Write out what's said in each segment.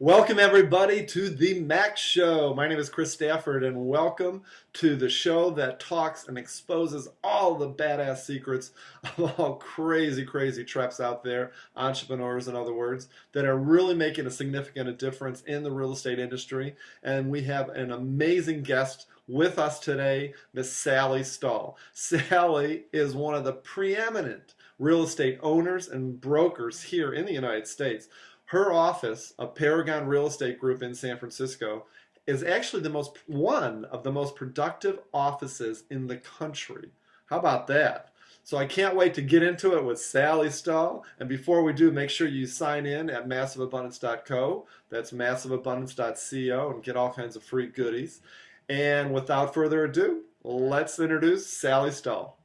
Welcome everybody to the Mac Show. My name is Chris Stafford and welcome to the show that talks and exposes all the badass secrets of all crazy traps out there, entrepreneurs in other words, that are really making a significant difference in the real estate industry. And we have an amazing guest with us today, Miss Sally Stull. Sally is one of the preeminent real estate owners and brokers here in the United States. Her office, a Paragon Real Estate Group in San Francisco, is actually one of the most productive offices in the country. How about that? So I can't wait to get into it with Sally Stull. And before we do, make sure you sign in at massiveabundance.co. That's massiveabundance.co and get all kinds of free goodies. And without further ado, let's introduce Sally Stull.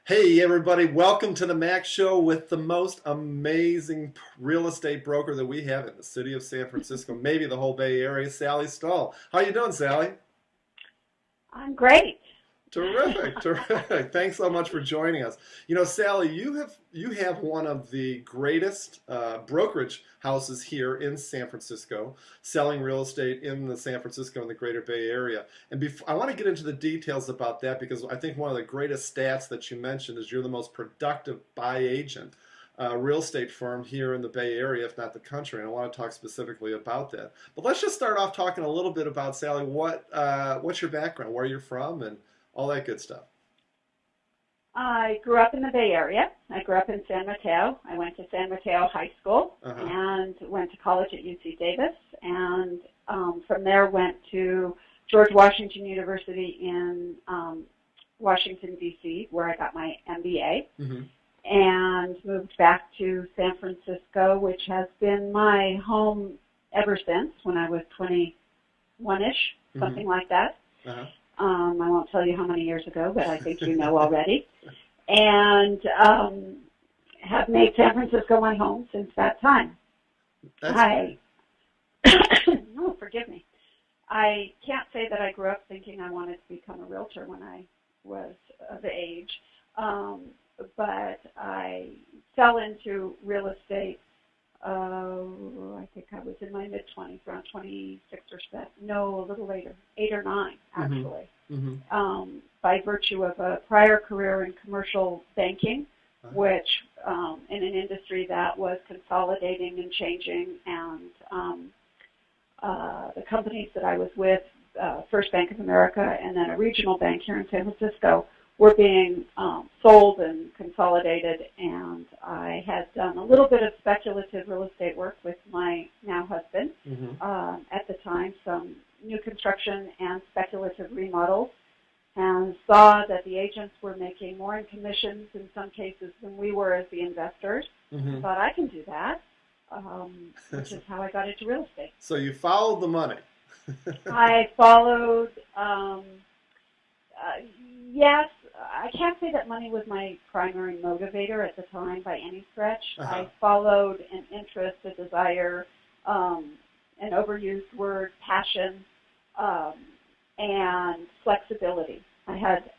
Hey everybody, welcome to the Mac Show with the most amazing real estate broker that we have in the city of San Francisco, maybe the whole Bay Area, Sally Stull. How you doing, Sally? I'm great. Terrific. Thanks so much for joining us. You know, Sally, you have one of the greatest brokerage houses here in San Francisco, selling real estate in the San Francisco and the greater Bay Area. And I want to get into the details about that because I think one of the greatest stats that you mentioned is you're the most productive buy agent real estate firm here in the Bay Area, if not the country, and I want to talk specifically about that. But let's just start off talking a little bit about, Sally, what's your background, where you're from, and all that good stuff. I grew up in the Bay Area. I grew up in San Mateo. I went to San Mateo High School and went to college at UC Davis, and from there went to George Washington University in Washington D.C., where I got my MBA, and moved back to San Francisco, which has been my home ever since, when I was 21-ish, something like that. I won't tell you how many years ago, but I think you know already. And have made San Francisco my home since that time. Oh, forgive me. I can't say that I grew up thinking I wanted to become a realtor when I was of age, but I fell into real estate. I think I was in my mid-20s, around 26 or so. No, a little later, 8 or 9, actually, by virtue of a prior career in commercial banking, which in an industry that was consolidating and changing, and the companies that I was with, First Bank of America and then a regional bank here in San Francisco, were being sold and consolidated, and I had done a little bit of speculative real estate work with my now husband at the time, some new construction and speculative remodels, and saw that the agents were making more in commissions in some cases than we were as the investors. I thought, I can do that, which is how I got into real estate. So you followed the money. I followed, yes, I can't say that money was my primary motivator at the time by any stretch. I followed an interest, a desire, an overused word, passion, and flexibility. I had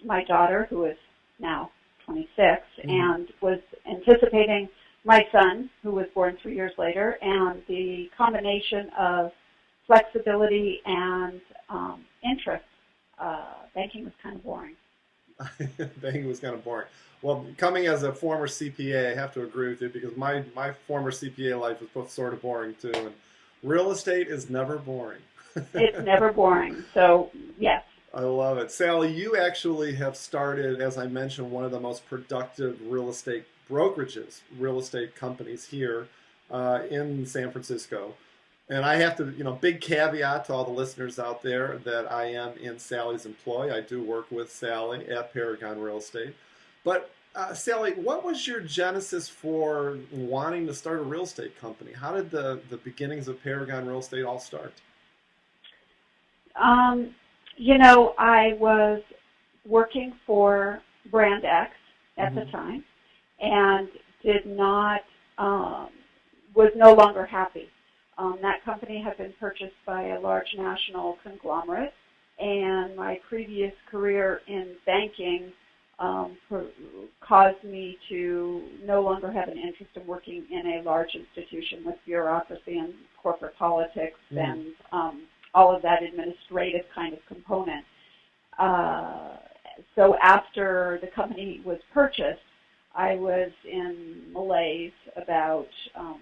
my daughter, who is now 26, and was anticipating my son, who was born 3 years later, and the combination of flexibility and interest. Banking was kind of boring. Banking was kind of boring. Well, coming as a former CPA, I have to agree with you because my former CPA life was both sort of boring too. And real estate is never boring. It's never boring. So, yes. I love it. Sally, you actually have started, as I mentioned, one of the most productive real estate brokerages, real estate companies here in San Francisco. And I have to, big caveat to all the listeners out there that I am in Sally's employ. I do work with Sally at Paragon Real Estate. But Sally, what was your genesis for wanting to start a real estate company? How did the beginnings of Paragon Real Estate all start? I was working for Brand X at the time and was no longer happy. That company had been purchased by a large national conglomerate, and my previous career in banking caused me to no longer have an interest in working in a large institution with bureaucracy and corporate politics and all of that administrative kind of component. So after the company was purchased, I was in malaise about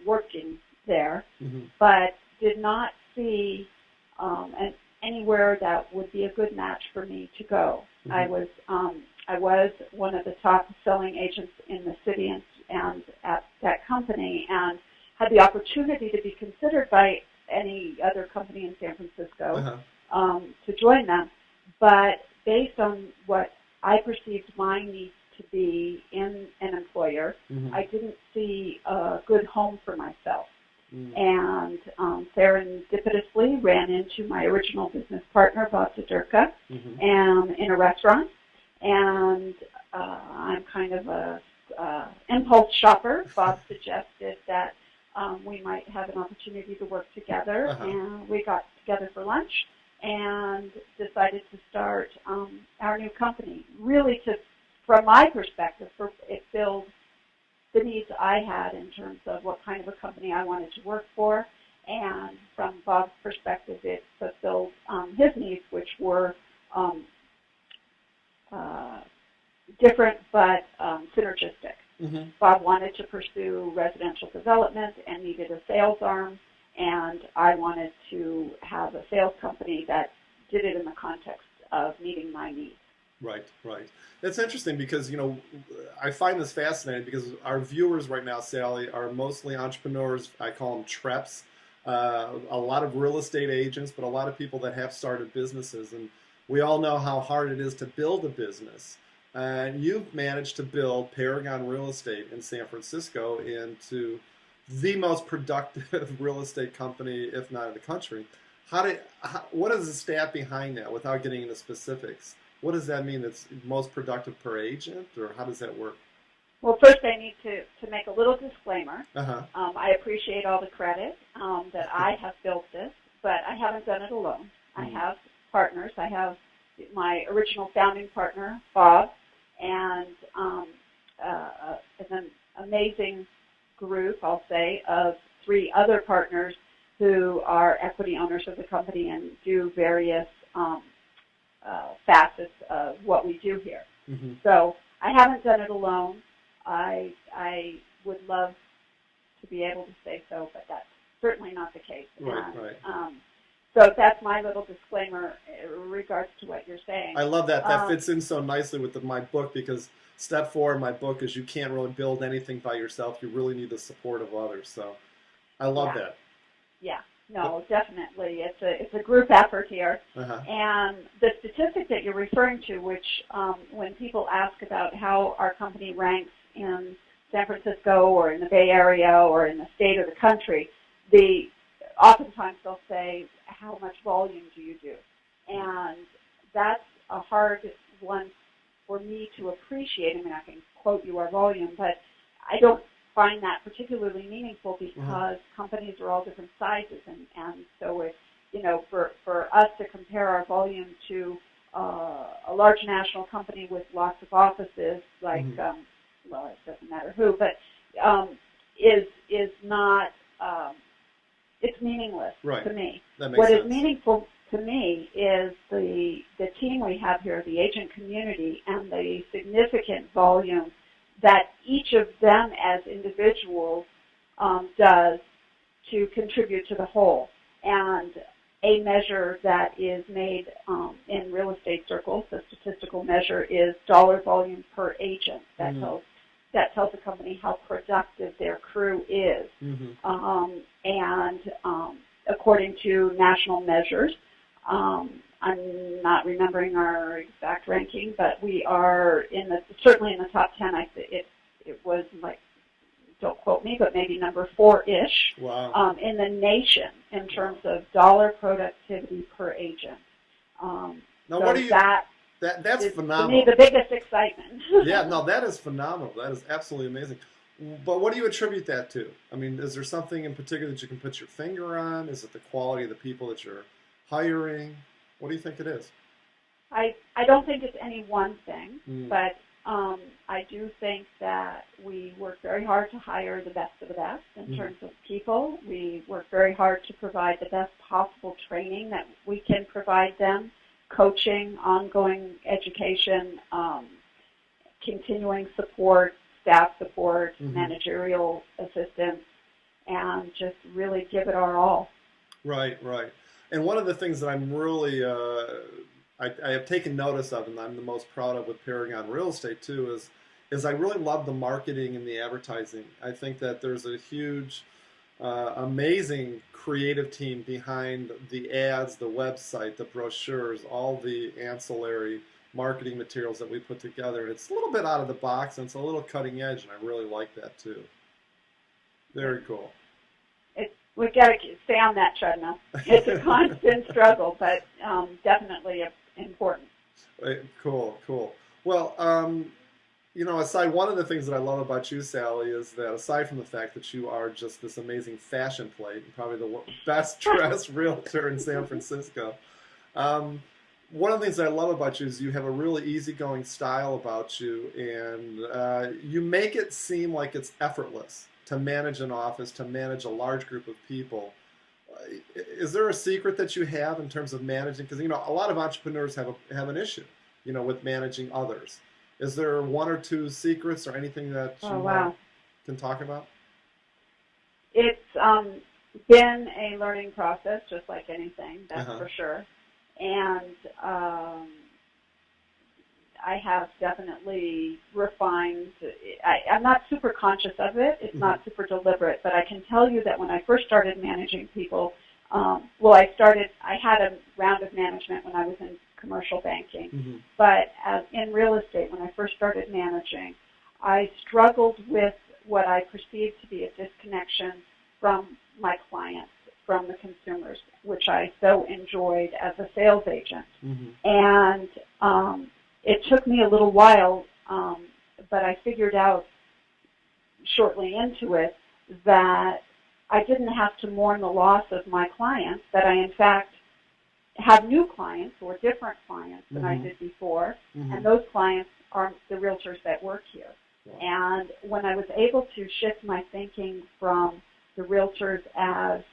working there, but did not see anywhere that would be a good match for me to go. I was one of the top selling agents in the city and at that company, and had the opportunity to be considered by any other company in San Francisco to join them. But based on what I perceived my needs to be in an employer, I didn't see a good home for myself. And serendipitously ran into my original business partner, Bob Zadurka, and in a restaurant. And I'm kind of a impulse shopper. Bob suggested that we might have an opportunity to work together, and we got together for lunch and decided to start our new company. Really, from my perspective, it filled the needs I had in terms of what kind of a company I wanted to work for, and from Bob's perspective, it fulfilled his needs, which were different but synergistic. Bob wanted to pursue residential development and needed a sales arm, and I wanted to have a sales company that did it in the context of meeting my needs. Right. That's interesting because, I find this fascinating because our viewers right now, Sally, are mostly entrepreneurs. I call them TREPs. A lot of real estate agents, but a lot of people that have started businesses. And we all know how hard it is to build a business. And you've managed to build Paragon Real Estate in San Francisco into the most productive real estate company, if not in the country. What is the stat behind that without getting into specifics? What does that mean? It's most productive per agent, or how does that work? Well, first I need to make a little disclaimer. I appreciate all the credit that I have built this, but I haven't done it alone. I have partners. I have my original founding partner, Bob, and an amazing group, I'll say, of 3 other partners who are equity owners of the company and do various facets of what we do here. So I haven't done it alone. I would love to be able to say so, but that's certainly not the case. Right. So that's my little disclaimer in regards to what you're saying. I love that. That fits in so nicely with my book, because step 4 in my book is you can't really build anything by yourself. You really need the support of others. So I love that. Yeah. No, definitely. It's a group effort here. And the statistic that you're referring to, which when people ask about how our company ranks in San Francisco or in the Bay Area or in the state or the country, oftentimes they'll say, how much volume do you do? And that's a hard one for me to appreciate. I mean, I can quote you our volume, but I don't find that particularly meaningful because companies are all different sizes, and so if, for us to compare our volume to a large national company with lots of offices, like well, it doesn't matter who, but is not it's meaningless to me. That makes what sense. is meaningful to me is the team we have here, the agent community, and the significant volume that each of them as individuals does to contribute to the whole. And a measure that is made in real estate circles, the statistical measure, is dollar volume per agent. That tells a company how productive their crew is. And according to national measures, I'm not remembering our exact ranking, but we are certainly in the top 10. It was like, don't quote me, but maybe number 4-ish in the nation in terms of dollar productivity per agent. Now, so what do you? That's phenomenal. To me, the biggest excitement. Yeah, no, that is phenomenal. That is absolutely amazing. But what do you attribute that to? I mean, is there something in particular that you can put your finger on? Is it the quality of the people that you're hiring? What do you think it is? I don't think it's any one thing, but I do think that we work very hard to hire the best of the best in terms of people. We work very hard to provide the best possible training that we can provide them, coaching, ongoing education, continuing support, staff support, managerial assistance, and just really give it our all. Right, right. And one of the things that I'm really, I have taken notice of, and I'm the most proud of with Paragon Real Estate too, is I really love the marketing and the advertising. I think that there's a huge, amazing creative team behind the ads, the website, the brochures, all the ancillary marketing materials that we put together. It's a little bit out of the box, and it's a little cutting edge, and I really like that too. Very cool. We've got to stay on that treadmill. It's a constant struggle, but definitely important. Cool, cool. Well, one of the things that I love about you, Sally, is that aside from the fact that you are just this amazing fashion plate, and probably the best dressed realtor in San Francisco, one of the things that I love about you is you have a really easygoing style about you, and you make it seem like it's effortless to manage an office, to manage a large group of people. Is there a secret that you have in terms of managing? Because, a lot of entrepreneurs have an issue, with managing others. Is there one or two secrets or anything that you can talk about? It's been a learning process, just like anything, that's for sure. And I have definitely refined. I'm not super conscious of it. It's not super deliberate, but I can tell you that when I first started managing people, I had a round of management when I was in commercial banking, but in real estate, when I first started managing, I struggled with what I perceived to be a disconnection from my clients, from the consumers, which I so enjoyed as a sales agent. And it took me a little while, but I figured out shortly into it that I didn't have to mourn the loss of my clients, that I, in fact, have new clients or different clients than I did before, and those clients are the realtors that work here. And when I was able to shift my thinking from the realtors as,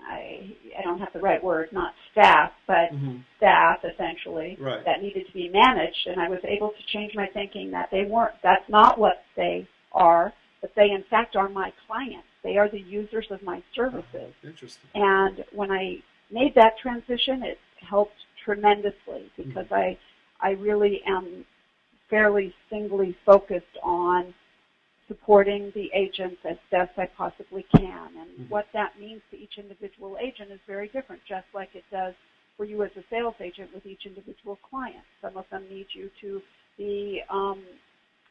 I don't have the right word, not staff, but staff, essentially, that needed to be managed, and I was able to change my thinking that that's not what they are, but they, in fact, are my clients. They are the users of my services. Interesting. And when I made that transition, it helped tremendously because I really am fairly singly focused on supporting the agents as best I possibly can. And what that means to each individual agent is very different, just like it does for you as a sales agent with each individual client. Some of them need you to be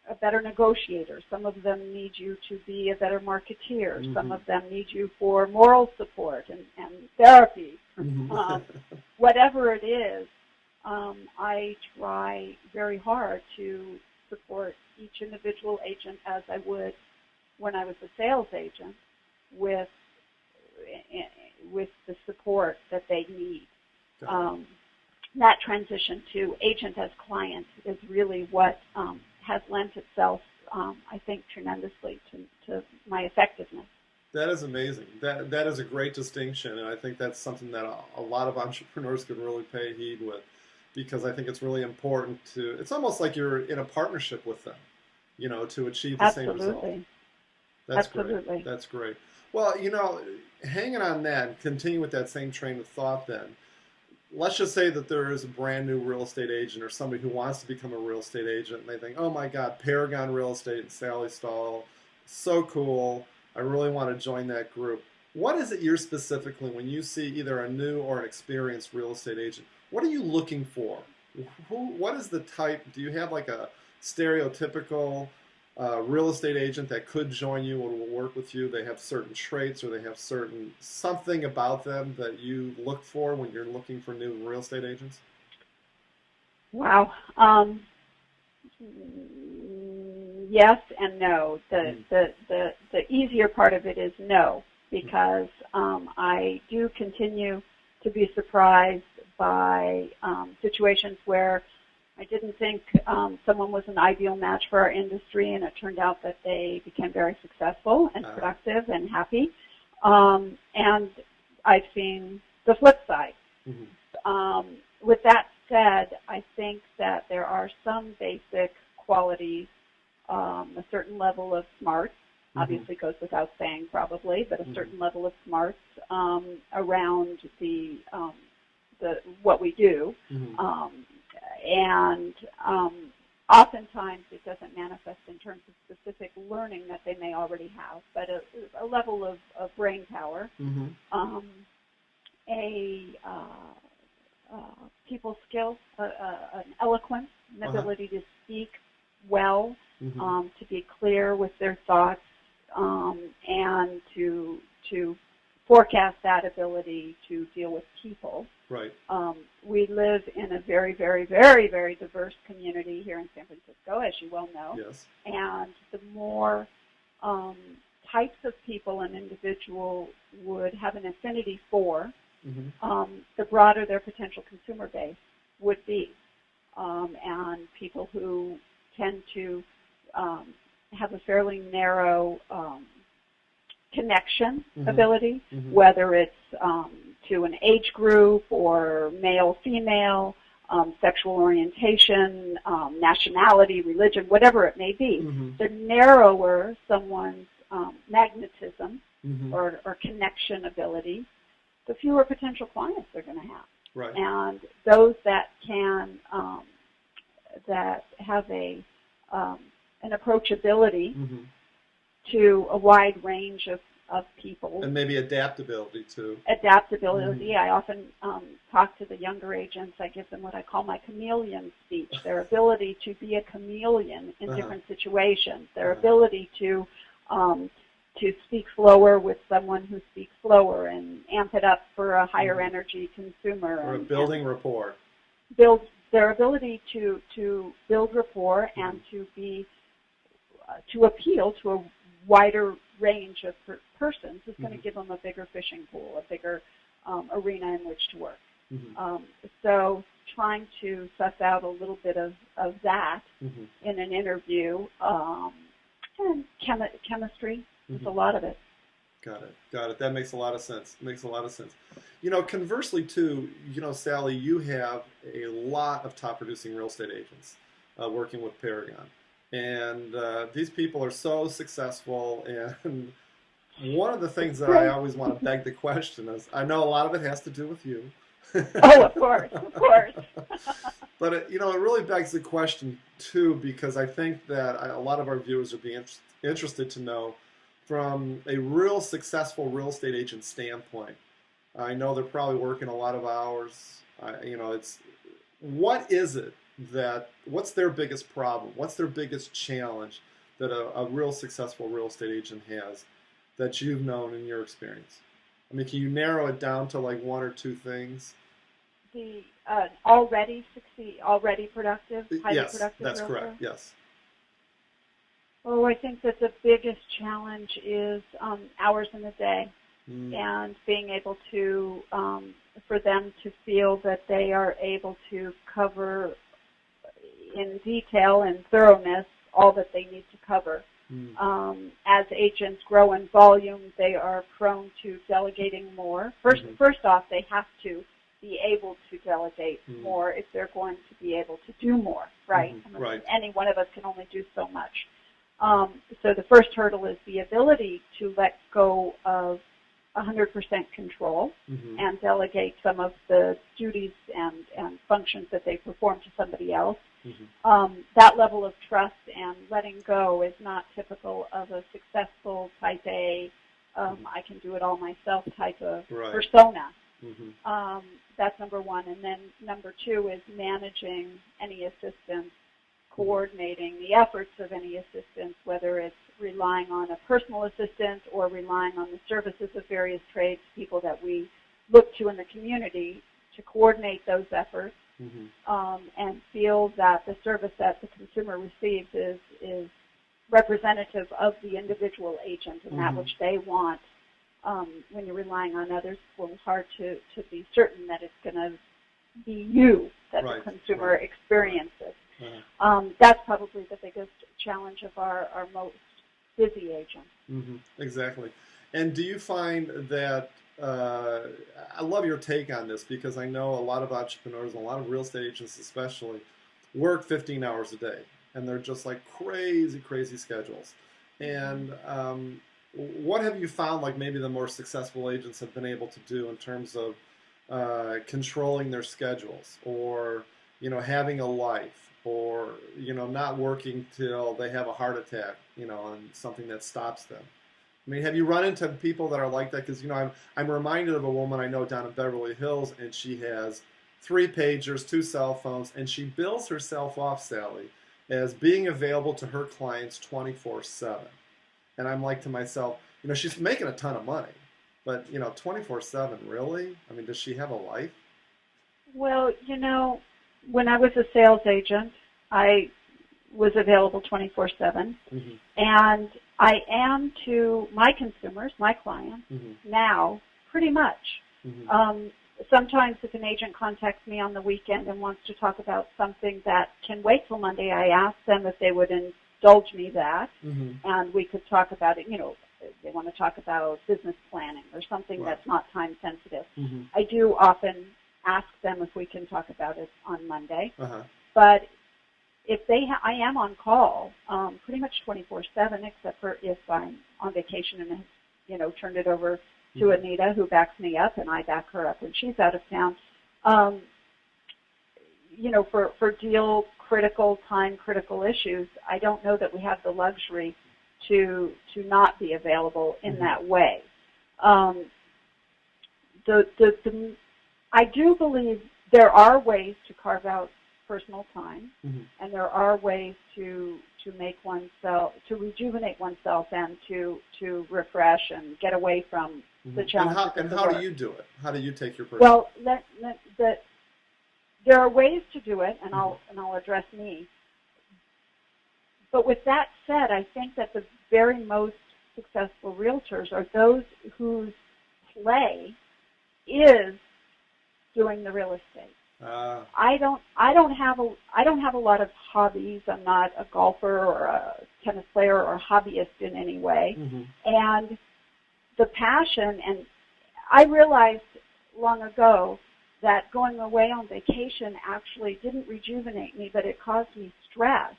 a better negotiator. Some of them need you to be a better marketeer. Some of them need you for moral support and therapy. Whatever it is, I try very hard to support each individual agent as I would when I was a sales agent with the support that they need. That transition to agent as client is really what has lent itself, I think, tremendously to my effectiveness. That is amazing. That is a great distinction, and I think that's something that a lot of entrepreneurs could really pay heed with, because I think it's really important it's almost like you're in a partnership with them, to achieve the same result. That's Absolutely. Great. That's great. Well, hanging on that, continue with that same train of thought then, let's just say that there is a brand new real estate agent or somebody who wants to become a real estate agent, and they think, oh my God, Paragon Real Estate and Sally Stull, so cool. I really want to join that group. What is it you're specifically, when you see either a new or an experienced real estate agent, what are you looking for? What is the type? Do you have like a stereotypical real estate agent that could join you or will work with you? They have certain traits, or they have something about them that you look for when you're looking for new real estate agents? Wow. Yes and no. The easier part of it is no, because I do continue to be surprised by situations where I didn't think someone was an ideal match for our industry, and it turned out that they became very successful and productive and happy. And I've seen the flip side. Mm-hmm. With that said, I think that there are some basic qualities, a certain level of smarts, obviously goes without saying probably, but a certain level of smarts around the what we do. And oftentimes it doesn't manifest in terms of specific learning that they may already have, but a level of brain power, people skills, an eloquence, an ability to speak well, to be clear with their thoughts, and to forecast that ability to deal with people. Right. We live in a very, very, very, very diverse community here in San Francisco, as you well know. Yes. And the more types of people an individual would have an affinity for, the broader their potential consumer base would be. And people who tend to have a fairly narrow connection ability, whether it's to an age group or male, female, sexual orientation, nationality, religion, whatever it may be. The narrower someone's magnetism or connection ability, the fewer potential clients they're going to have. Right. And those that can that have an approachability to a wide range of people. And maybe adaptability too. Adaptability. I often talk to the younger agents. I give them what I call my chameleon speech, their ability to be a chameleon in different situations, their ability to speak slower with someone who speaks slower and amp it up for a higher energy consumer. Or building rapport. Build their ability to build rapport and to be to appeal to a wider range of persons is going to give them a bigger fishing pool, a bigger arena in which to work. So trying to suss out a little bit of that in an interview, and chemistry is a lot of it. Got it. That makes a lot of sense. You know, conversely too, you know, Sally, you have a lot of top producing real estate agents working with Paragon. And these people are so successful, and one of the things that I always want to beg the question is, I know a lot of it has to do with you. Oh, of course. But it really begs the question too, because I think that a lot of our viewers would be interested to know, from a real successful real estate agent standpoint. I know they're probably working a lot of hours. What is it what's their biggest problem? What's their biggest challenge that a real successful real estate agent has that you've known in your experience? I mean, can you narrow it down to like one or two things? The already productive, highly yes, productive that's realtor? correct. Yes. Oh, I think that the biggest challenge is hours in the day, and being able to, for them to feel that they are able to cover in detail and thoroughness all that they need to cover. As agents grow in volume, they are prone to delegating more. First off, they have to be able to delegate more if they're going to be able to do more, right? Right. Any one of us can only do so much. So the first hurdle is the ability to let go of 100% control and delegate some of the duties and functions that they perform to somebody else. That level of trust and letting go is not typical of a successful type A, I can do it all myself type of persona. That's number one. And then number two is managing any assistance, coordinating the efforts of any assistance, whether it's relying on a personal assistant or relying on the services of various trades people that we look to in the community to coordinate those efforts and feel that the service that the consumer receives is representative of the individual agent and that which they want. When you're relying on others, it's a little hard to be certain that it's going to be you that Right, the consumer right, experiences. uh-huh. That's probably the biggest challenge of our most busy agents. Exactly. And do you find that, uh, I love your take on this because I know a lot of entrepreneurs and a lot of real estate agents especially work 15 hours a day and they're just like crazy, crazy schedules. And what have you found like maybe the more successful agents have been able to do in terms of controlling their schedules or, having a life or, not working till they have a heart attack, and something that stops them? I mean, have you run into people that are like that? Because, I'm reminded of a woman I know down in Beverly Hills, and she has 3 pagers, 2 cell phones, and she bills herself off, Sally, as being available to her clients 24/7. And I'm like to myself, she's making a ton of money, but, 24/7, really? I mean, does she have a life? Well, when I was a sales agent, I was available 24/7, Mm-hmm. and I am to my consumers, my clients, Mm-hmm. now pretty much. Mm-hmm. Sometimes if an agent contacts me on the weekend and wants to talk about something that can wait till Monday, I ask them if they would indulge me that, Mm-hmm. and we could talk about it. If they want to talk about business planning or something Right. that's not time sensitive. Mm-hmm. I do often ask them if we can talk about it on Monday. Uh-huh. But if I am on call pretty much 24/7, except for if I'm on vacation and have, turned it over to Mm-hmm. Anita, who backs me up, and I back her up when she's out of town. For deal critical, time critical issues, I don't know that we have the luxury to not be available in Mm-hmm. that way. I do believe there are ways to carve out personal time, Mm-hmm. and there are ways to rejuvenate oneself and to refresh and get away from Mm-hmm. the challenges And of the how work. do you do it? How do you take your personal? Well, there are ways to do it, and Mm-hmm. I'll address me. But with that said, I think that the very most successful realtors are those whose play is doing the real estate. I don't have a lot of hobbies. I'm not a golfer or a tennis player or a hobbyist in any way. Mm-hmm. And the passion, and I realized long ago that going away on vacation actually didn't rejuvenate me, but it caused me stress,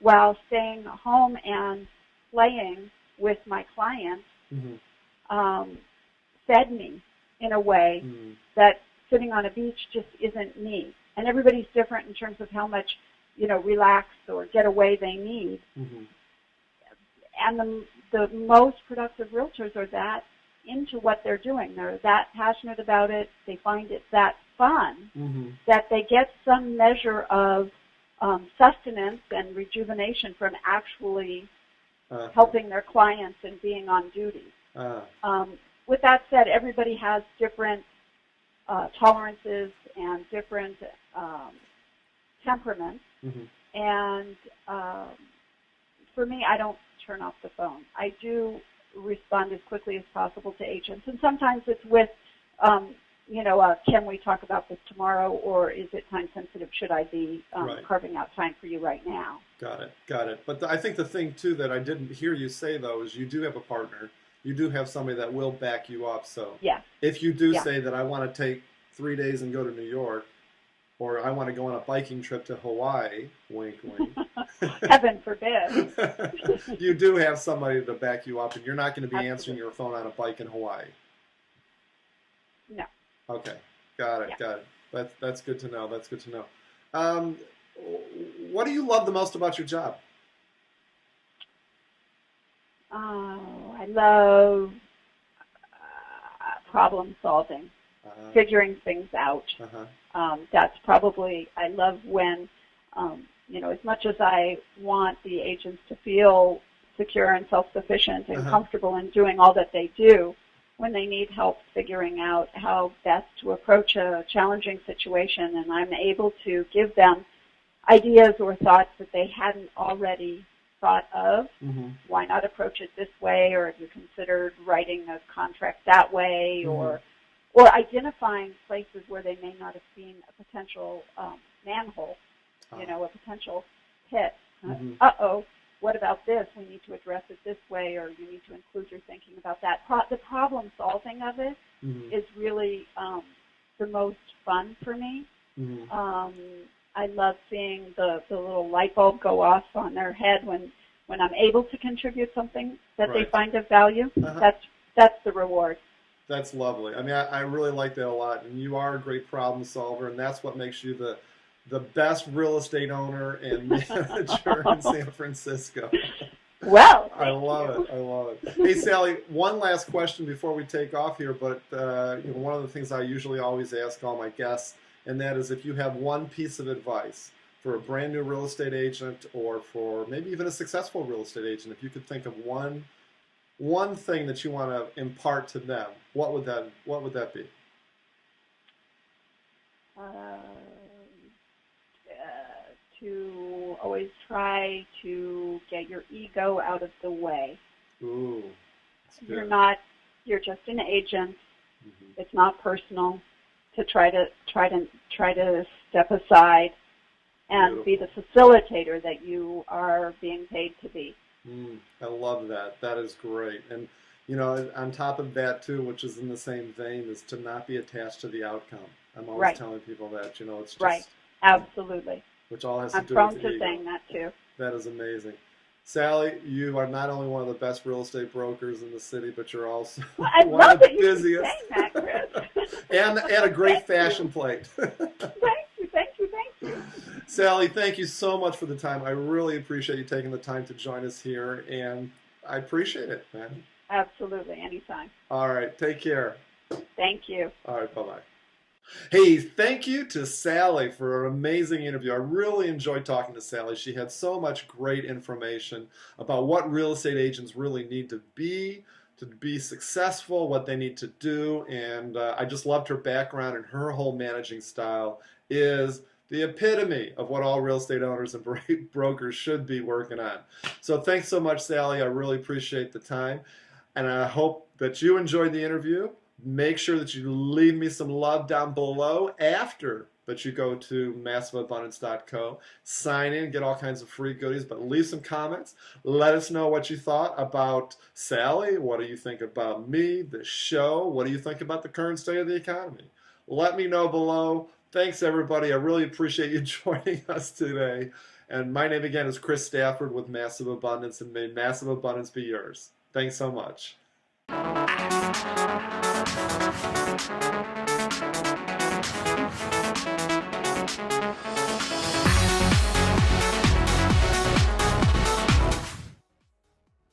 while staying home and playing with my clients Mm-hmm. fed me in a way Mm-hmm. that sitting on a beach just isn't me. And everybody's different in terms of how much, relax or get away they need. Mm-hmm. And the most productive realtors are that into what they're doing. They're that passionate about it. They find it that fun Mm-hmm. that they get some measure of sustenance and rejuvenation from actually helping their clients and being on duty. With that said, everybody has different tolerances and different temperaments. Mm-hmm. And for me, I don't turn off the phone. I do respond as quickly as possible to agents. And sometimes it's with, can we talk about this tomorrow, or is it time sensitive? Should I be Right. carving out time for you right now? Got it. But I think the thing, too, that I didn't hear you say, though, is you do have a partner. You do have somebody that will back you up. So Yeah. if you do Yeah. say that I want to take 3 days and go to New York, or I want to go on a biking trip to Hawaii, wink, wink. Heaven forbid. You do have somebody to back you up, and you're not going to be answering Absolutely. your phone on a bike in Hawaii. No. Okay, got it, Yeah. got it. That's good to know. That's good to know. What do you love the most about your job? Oh, I love problem solving, figuring things out. That's probably, I love when, as much as I want the agents to feel secure and self-sufficient and comfortable in doing all that they do, when they need help figuring out how best to approach a challenging situation, and I'm able to give them ideas or thoughts that they hadn't already thought of. Mm-hmm. Why not approach it this way, or have you considered writing a contract that way, Mm-hmm. or or identifying places where they may not have seen a potential manhole, a potential pit. Uh-oh, what about this? We need to address it this way, or you need to include your thinking about that. The problem solving of it is really the most fun for me. I love seeing the little light bulb go off on their head when I'm able to contribute something that they find of value. That's the reward. That's lovely. I mean, I really like that a lot, and you are a great problem solver, and that's what makes you the best real estate owner and manager in San Francisco. Well, I love it. I love it. Hey, Sally, one last question before we take off here, but one of the things I usually always ask all my guests, and that is if you have one piece of advice for a brand new real estate agent, or for maybe even a successful real estate agent, if you could think of one thing that you want to impart to them, what would that be? To always try to get your ego out of the way. Ooh, that's good. You're just an agent. It's not personal. To try to step aside and be the facilitator that you are being paid to be. I love that. That is great. And on top of that too, which is in the same vein, is to not be attached to the outcome. I'm always telling people that, it's just Absolutely. Which all has to do with I'm the prone to ego. saying that too. That is amazing. Sally, you are not only one of the best real estate brokers in the city, but you're also one of the busiest. That, Chris. and a great fashion plate. Thank you. Sally, thank you so much for the time. I really appreciate you taking the time to join us here, and I appreciate it, man. Absolutely, anytime. All right, take care. Thank you. All right, bye-bye. Hey, thank you to Sally for an amazing interview. I really enjoyed talking to Sally. She had so much great information about what real estate agents really need to be successful, what they need to do, and I just loved her background, and her whole managing style is the epitome of what all real estate owners and brokers should be working on. So thanks so much, Sally. I really appreciate the time, and I hope that you enjoyed the interview. Make sure that you leave me some love down below after that you go to massiveabundance.co. Sign in, get all kinds of free goodies, but leave some comments. Let us know what you thought about Sally. What do you think about me, the show? What do you think about the current state of the economy? Let me know below. Thanks, everybody. I really appreciate you joining us today. And my name again is Chris Stafford with Massive Abundance, and may massive abundance be yours. Thanks so much.